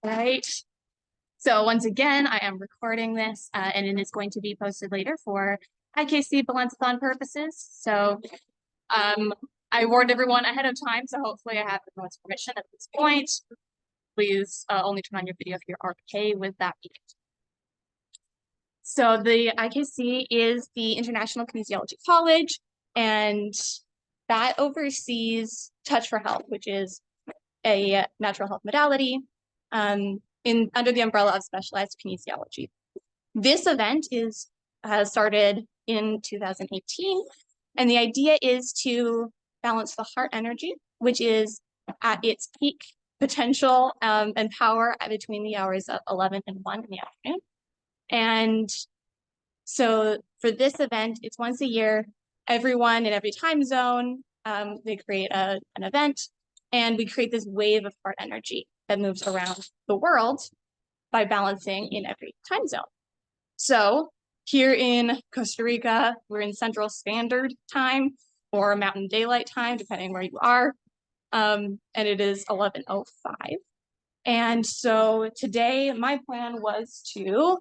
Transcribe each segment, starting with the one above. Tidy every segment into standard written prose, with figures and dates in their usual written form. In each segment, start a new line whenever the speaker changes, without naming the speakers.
Right. So once again, I am recording this and it is going to be posted later for IKC Balancathon purposes. So I warned everyone ahead of time, so hopefully I have everyone's permission at this point. Please only turn on your video if you're okay with that. So the IKC is the International Kinesiology College, and that oversees Touch for Health, which is a natural health modality under the umbrella of specialized kinesiology. This event has started in 2018, and the idea is to balance the heart energy, which is at its peak potential and power between the hours of 11 and 1 in the afternoon. And so for this event, it's once a year, everyone in every time zone, they create an event, and we create this wave of heart energy that moves around the world by balancing in every time zone. So here in Costa Rica, we're in Central Standard Time or Mountain Daylight Time, depending where you are. And it is 11:05. And so today my plan was to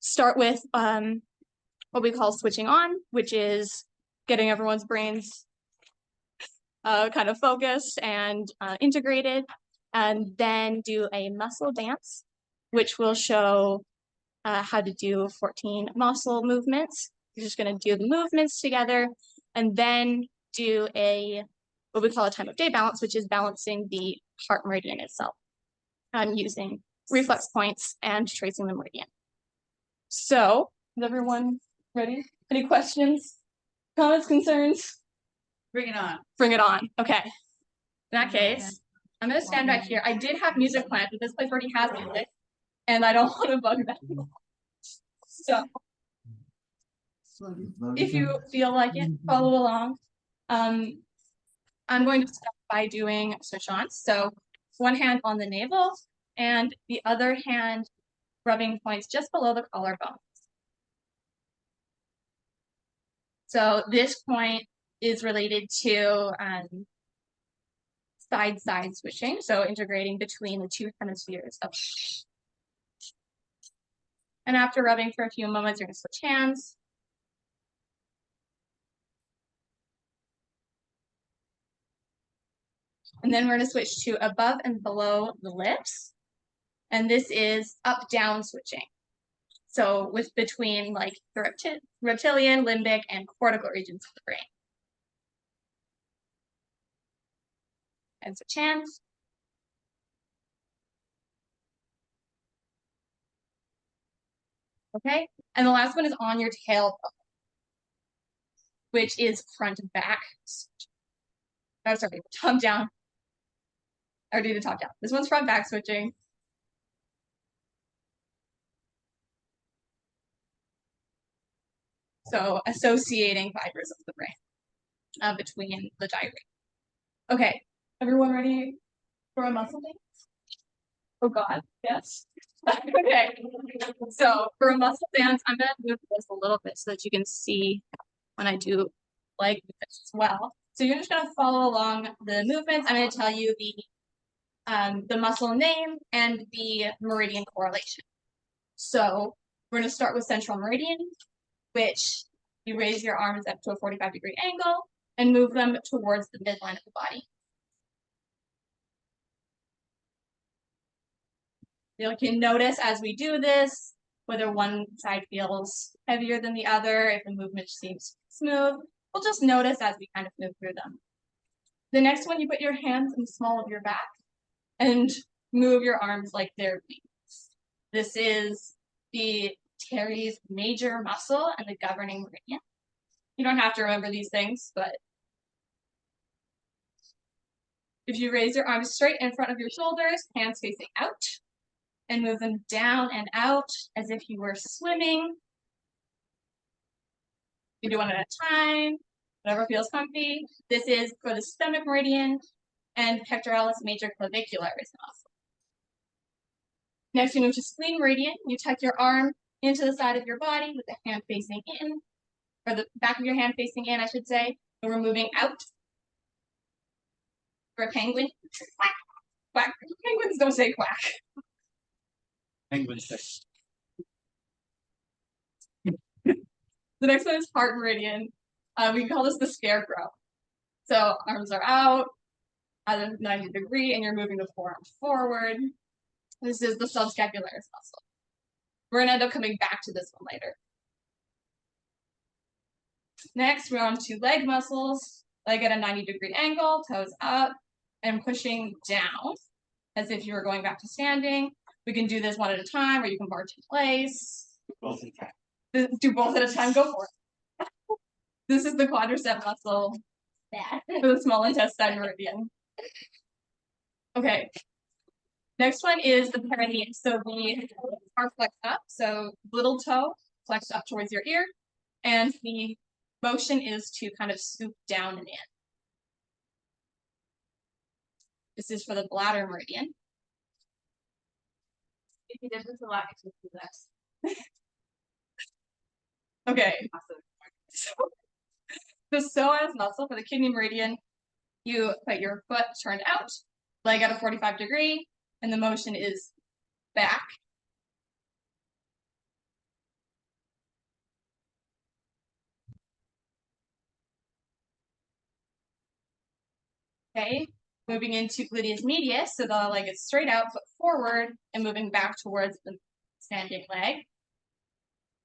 start with what we call switching on, which is getting everyone's brains kind of focused and integrated, and then do a muscle dance, which will show how to do 14 muscle movements. You're just going to do the movements together, and then do what we call a time of day balance, which is balancing the heart meridian itself, using reflex points and tracing the meridian. So, is everyone ready? Any questions, comments, concerns?
Bring it on.
Bring it on. Okay. In that case, I'm going to stand back here. I did have music planned, but this place already has music, and I don't want to bug them. So, if you feel like it, follow along. I'm going to start by doing switch-ons. So, one hand on the navel, and the other hand rubbing points just below the collarbone. So, this point is related to side-side switching, so integrating between the two hemispheres of. And after rubbing for a few moments, you're going to switch hands. And then we're going to switch to above and below the lips. And this is up-down switching. So with between like the reptilian, limbic, and cortical regions of the brain. And switch hands. Okay, and the last one is on your tailbone, which is front and back. Oh, sorry, top down. I already did top down. This one's front back switching. So associating fibers of the brain between the diaphragm. Okay, everyone ready for a muscle dance? Oh God, yes. Okay, so for a muscle dance, I'm gonna move this a little bit so that you can see when I do leg movements as well. So you're just gonna follow along the movements. I'm gonna tell you the muscle name and the meridian correlation. So we're gonna start with central meridian, which you raise your arms up to a 45-degree angle and move them towards the midline of the body. You can notice as we do this, whether one side feels heavier than the other, if the movement seems smooth. We'll just notice as we kind of move through them. The next one, you put your hands in the small of your back and move your arms like they're wings. This is the teres major muscle and the governing meridian. You don't have to remember these things, but if you raise your arms straight in front of your shoulders, hands facing out, and move them down and out as if you were swimming. You do one at a time, whatever feels comfy. This is for the stomach meridian and pectoralis major clavicularis muscle. Next, you move to spleen meridian. You tuck your arm into the side of your body with the hand facing in, or the back of your hand facing in, I should say. And we're moving out for a penguin. Quack. Penguins don't say quack.
Penguins say.
The next one is heart meridian. We call this the scarecrow. So arms are out at a 90-degree, and you're moving the forearm forward. This is the subscapularis muscle. We're gonna end up coming back to this one later. Next, we're on to leg muscles. Leg at a 90-degree angle, toes up, and pushing down as if you were going back to standing. We can do this one at a time, or you can march in place.
Both at a time.
Do both at a time, go for it. This is the quadricep muscle for the small intestine meridian. Okay. Next one is the perineum. So we are flexed up, so little toe flexed up towards your ear, and the motion is to kind of scoop down and in. This is for the bladder meridian. If you did this a lot, you can do this. Okay. So, the psoas muscle for the kidney meridian, you put your foot turned out, leg at a 45-degree, and the motion is back. Okay, moving into gluteus medius, so the leg is straight out, foot forward, and moving back towards the standing leg.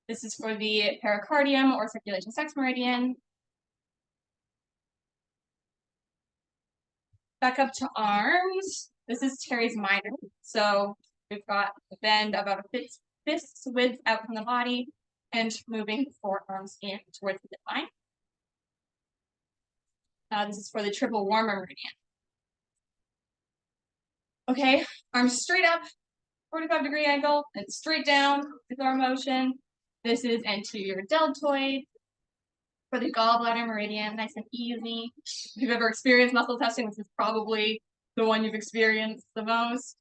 This is for the pericardium or circulation sex meridian. Back up to arms. This is teres minor. So we've got a bend about a fist's width out from the body and moving forearms in towards the midline. This is for the triple warmer meridian. Okay, arms straight up, 45-degree angle, and straight down with our motion. This is anterior deltoid for the gallbladder meridian, nice and easy. If you've ever experienced muscle testing, this is probably the one you've experienced the most.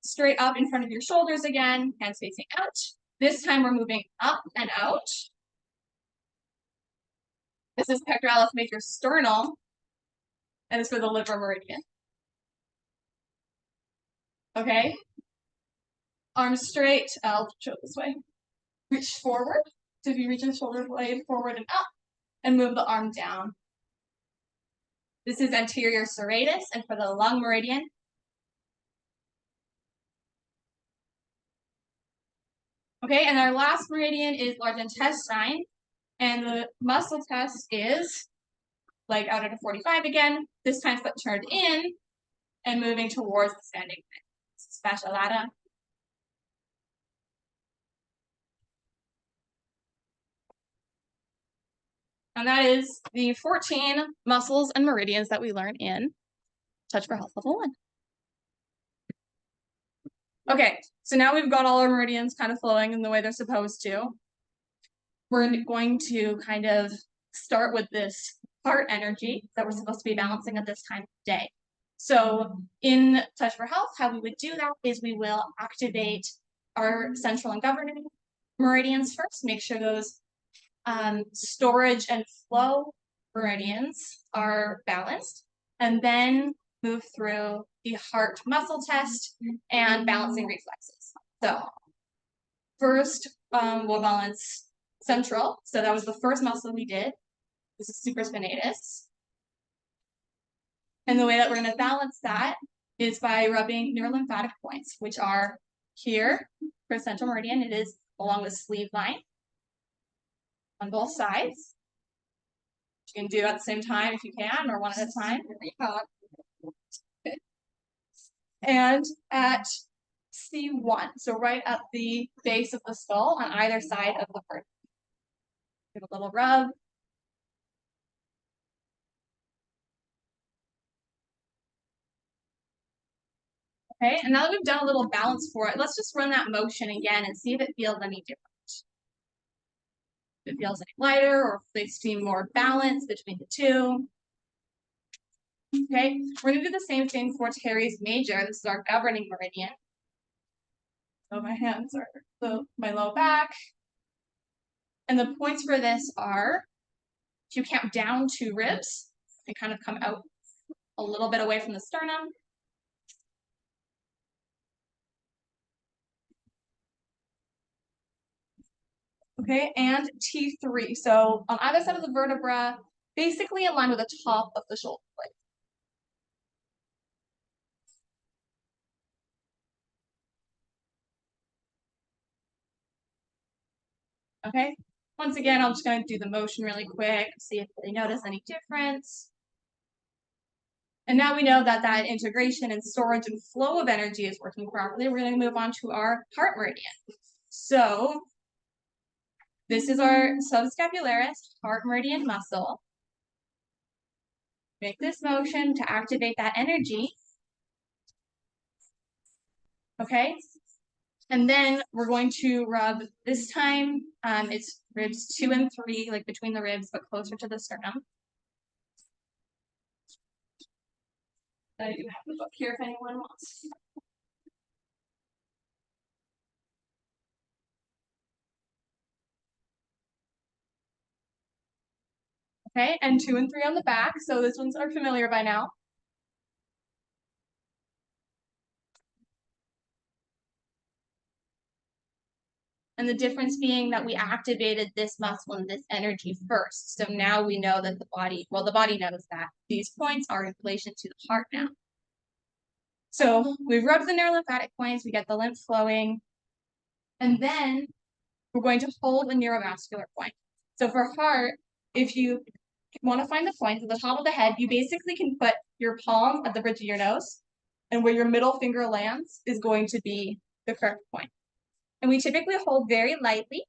Straight up in front of your shoulders again, hands facing out. This time we're moving up and out. This is pectoralis major sternal, and it's for the liver meridian. Okay. Arms straight, I'll show it this way. Reach forward. So if you reach the shoulder blade forward and up, and move the arm down. This is anterior serratus, and for the lung meridian. Okay, and our last meridian is large intestine, and the muscle test is leg out at a 45 again, this time foot turned in, and moving towards the standing leg. Fasciolata. And that is the 14 muscles and meridians that we learn in Touch for Health Level 1. Okay, so now we've got all our meridians kind of flowing in the way they're supposed to. We're going to kind of start with this heart energy that we're supposed to be balancing at this time of day. So in Touch for Health, how we would do that is we will activate our central and governing meridians first, make sure those storage and flow meridians are balanced, and then move through the heart muscle test and balancing reflexes. So first, we'll balance central. So that was the first muscle we did. This is supraspinatus. And the way that we're going to balance that is by rubbing neurolymphatic points, which are here for central meridian. It is along the sleeve line on both sides. You can do at the same time if you can, or one at a time. And at C1, so right at the base of the skull on either side of the heart. Give a little rub. Okay, and now that we've done a little balance for it, let's just run that motion again and see if it feels any different. If it feels any lighter, or if they seem more balanced between the two. Okay, we're gonna do the same thing for teres major. This is our governing meridian. So my hands are my low back. And the points for this are, if you count down 2 ribs, they kind of come out a little bit away from the sternum. Okay, and T3. So on either side of the vertebra, basically in line with the top of the shoulder blade. Okay, once again, I'm just going to do the motion really quick, see if they notice any difference. And now we know that that integration and storage and flow of energy is working properly. We're going to move on to our heart meridian. So this is our subscapularis heart meridian muscle. Make this motion to activate that energy. Okay, and then we're going to rub, this time it's ribs 2 and 3, like between the ribs, but closer to the sternum. I do have the book here if anyone wants. Okay, and 2 and 3 on the back, so these ones are familiar by now. And the difference being that we activated this muscle and this energy first. So now we know that the body, well, the body knows that these points are in relation to the heart now. So we've rubbed the neurolymphatic points, we get the lymph flowing, and then we're going to hold a neurovascular point. So for heart, if you want to find the points at the top of the head, you basically can put your palm at the bridge of your nose, and where your middle finger lands is going to be the correct point. And we typically hold very lightly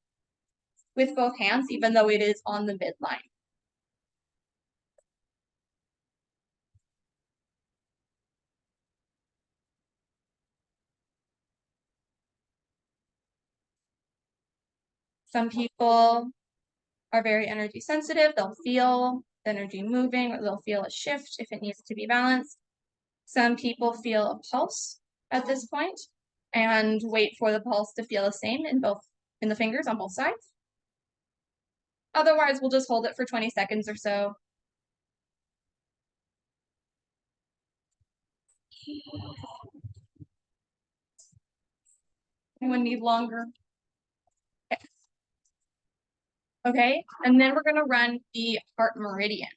with both hands, even though it is on the midline. Some people are very energy sensitive. They'll feel the energy moving, or they'll feel a shift if it needs to be balanced. Some people feel a pulse at this point and wait for the pulse to feel the same in the fingers on both sides. Otherwise, we'll just hold it for 20 seconds or so. Anyone need longer? Okay, and then we're gonna run the heart meridian.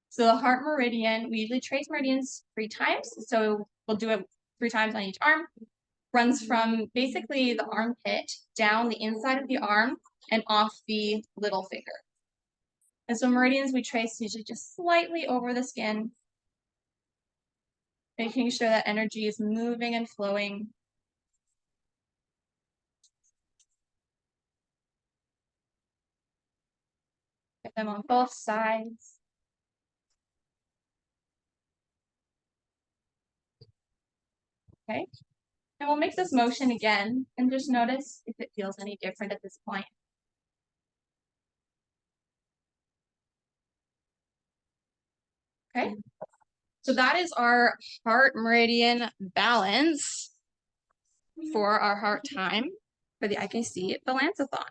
So the heart meridian, we usually trace meridians 3 times. So we'll do it 3 times on each arm. Runs from basically the armpit down the inside of the arm and off the little finger. And so meridians we trace usually just slightly over the skin, making sure that energy is moving and flowing. Get them on both sides. Okay, and we'll make this motion again and just notice if it feels any different at this point. Okay, so that is our heart meridian balance for our heart time for the IKC Balancathon.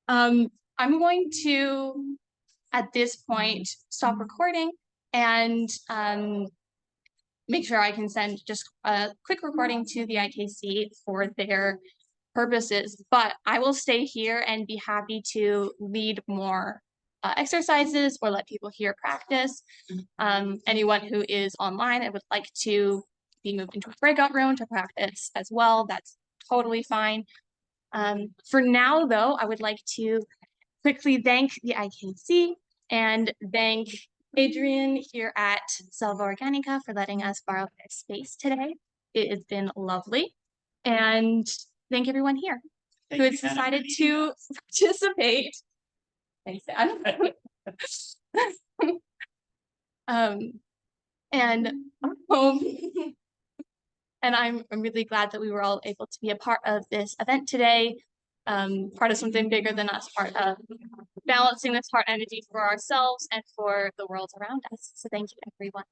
I'm going to, at this point, stop recording and make sure I can send just a quick recording to the IKC for their purposes, but I will stay here and be happy to lead more exercises or let people hear practice. Anyone who is online and would like to be moved into a breakout room to practice as well, that's totally fine. For now, though, I would like to quickly thank the IKC and thank Adrian here at Selva Organica for letting us borrow their space today. It has been lovely. And thank everyone here who has decided to participate. Thanks, Dad. And I'm really glad that we were all able to be a part of this event today, part of something bigger than us, part of balancing this heart energy for ourselves and for the world around us. So thank you, everyone.